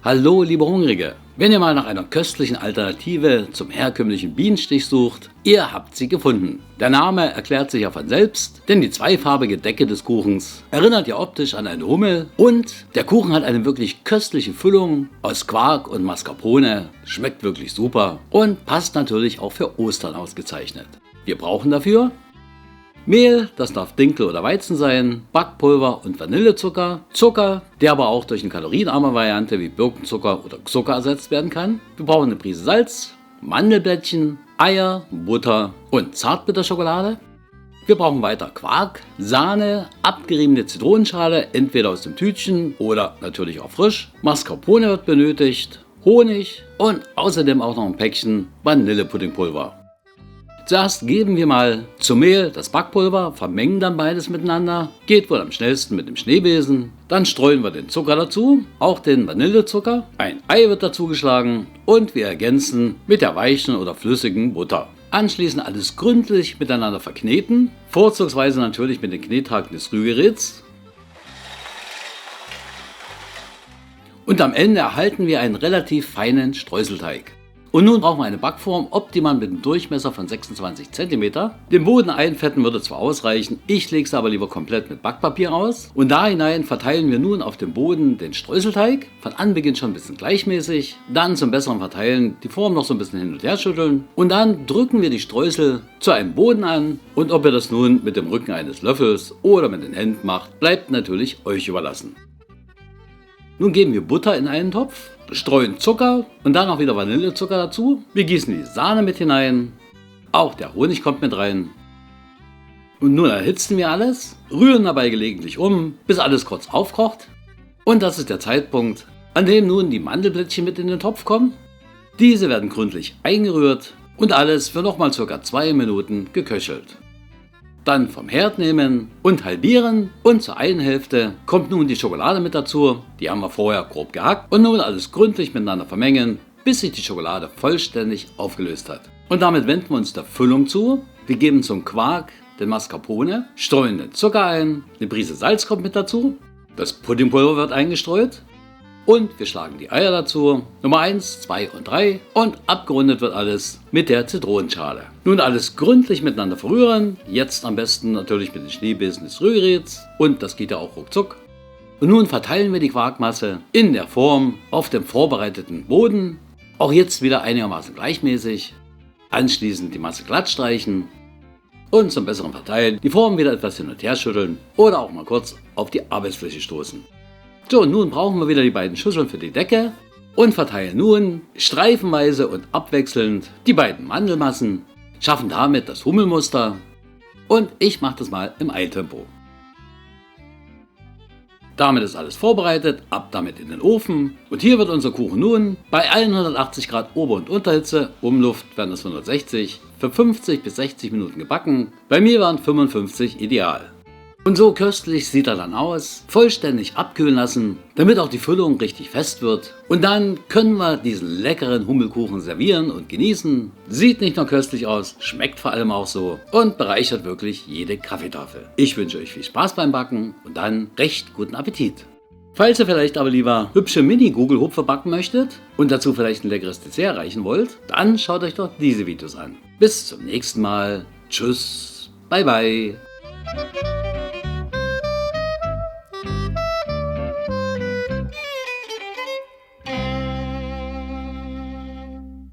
Hallo liebe Hungrige, wenn ihr mal nach einer köstlichen Alternative zum herkömmlichen Bienenstich sucht, ihr habt sie gefunden. Der Name erklärt sich ja von selbst, denn die zweifarbige Decke des Kuchens erinnert ja optisch an eine Hummel und der Kuchen hat eine wirklich köstliche Füllung aus Quark und Mascarpone, schmeckt wirklich super und passt natürlich auch für Ostern ausgezeichnet. Wir brauchen dafür Mehl, das darf Dinkel oder Weizen sein, Backpulver und Vanillezucker, Zucker, der aber auch durch eine kalorienarme Variante wie Birkenzucker oder Zucker ersetzt werden kann. Wir brauchen eine Prise Salz, Mandelblättchen, Eier, Butter und Zartbitterschokolade. Wir brauchen weiter Quark, Sahne, abgeriebene Zitronenschale, entweder aus dem Tütchen oder natürlich auch frisch. Mascarpone wird benötigt, Honig und außerdem auch noch ein Päckchen Vanillepuddingpulver. Zuerst geben wir mal zum Mehl das Backpulver, vermengen dann beides miteinander, geht wohl am schnellsten mit dem Schneebesen. Dann streuen wir den Zucker dazu, auch den Vanillezucker, ein Ei wird dazu geschlagen und wir ergänzen mit der weichen oder flüssigen Butter. Anschließend alles gründlich miteinander verkneten, vorzugsweise natürlich mit den Knethaken des Rührgeräts. Und am Ende erhalten wir einen relativ feinen Streuselteig. Und nun brauchen wir eine Backform, optimal mit einem Durchmesser von 26 cm. Den Boden einfetten würde zwar ausreichen, ich lege es aber lieber komplett mit Backpapier aus. Und da hinein verteilen wir nun auf dem Boden den Streuselteig, von Anbeginn schon ein bisschen gleichmäßig, dann zum besseren Verteilen die Form noch so ein bisschen hin und her schütteln und dann drücken wir die Streusel zu einem Boden an und ob ihr das nun mit dem Rücken eines Löffels oder mit den Händen macht, bleibt natürlich euch überlassen. Nun geben wir Butter in einen Topf, streuen Zucker und dann auch wieder Vanillezucker dazu. Wir gießen die Sahne mit hinein, auch der Honig kommt mit rein. Und nun erhitzen wir alles, rühren dabei gelegentlich um, bis alles kurz aufkocht. Und das ist der Zeitpunkt, an dem nun die Mandelblättchen mit in den Topf kommen. Diese werden gründlich eingerührt und alles für nochmal ca. 2 Minuten geköchelt. Dann vom Herd nehmen und halbieren und zur einen Hälfte kommt nun die Schokolade mit dazu, die haben wir vorher grob gehackt und nun alles gründlich miteinander vermengen, bis sich die Schokolade vollständig aufgelöst hat. Und damit wenden wir uns der Füllung zu, wir geben zum Quark den Mascarpone, streuen den Zucker ein, eine Prise Salz kommt mit dazu, das Puddingpulver wird eingestreut und wir schlagen die Eier dazu, Nummer 1, 2 und 3 und abgerundet wird alles mit der Zitronenschale. Nun alles gründlich miteinander verrühren, jetzt am besten natürlich mit den Schneebesen des Rührgeräts und das geht ja auch ruckzuck. Und nun verteilen wir die Quarkmasse in der Form auf dem vorbereiteten Boden, auch jetzt wieder einigermaßen gleichmäßig, anschließend die Masse glatt streichen und zum besseren Verteilen die Form wieder etwas hin und her schütteln oder auch mal kurz auf die Arbeitsfläche stoßen. So, nun brauchen wir wieder die beiden Schüsseln für die Decke und verteilen nun streifenweise und abwechselnd die beiden Mandelmassen, schaffen damit das Hummelmuster und ich mache das mal im Eiltempo. Damit ist alles vorbereitet, ab damit in den Ofen und hier wird unser Kuchen nun bei 180 Grad Ober- und Unterhitze, Umluft werden es 160, für 50 bis 60 Minuten gebacken, bei mir waren 55 ideal. Und so köstlich sieht er dann aus, vollständig abkühlen lassen, damit auch die Füllung richtig fest wird. Und dann können wir diesen leckeren Hummelkuchen servieren und genießen. Sieht nicht nur köstlich aus, schmeckt vor allem auch so und bereichert wirklich jede Kaffeetafel. Ich wünsche euch viel Spaß beim Backen und dann recht guten Appetit. Falls ihr vielleicht aber lieber hübsche Mini-Gugelhupfer backen möchtet und dazu vielleicht ein leckeres Dessert erreichen wollt, dann schaut euch doch diese Videos an. Bis zum nächsten Mal. Tschüss, bye bye.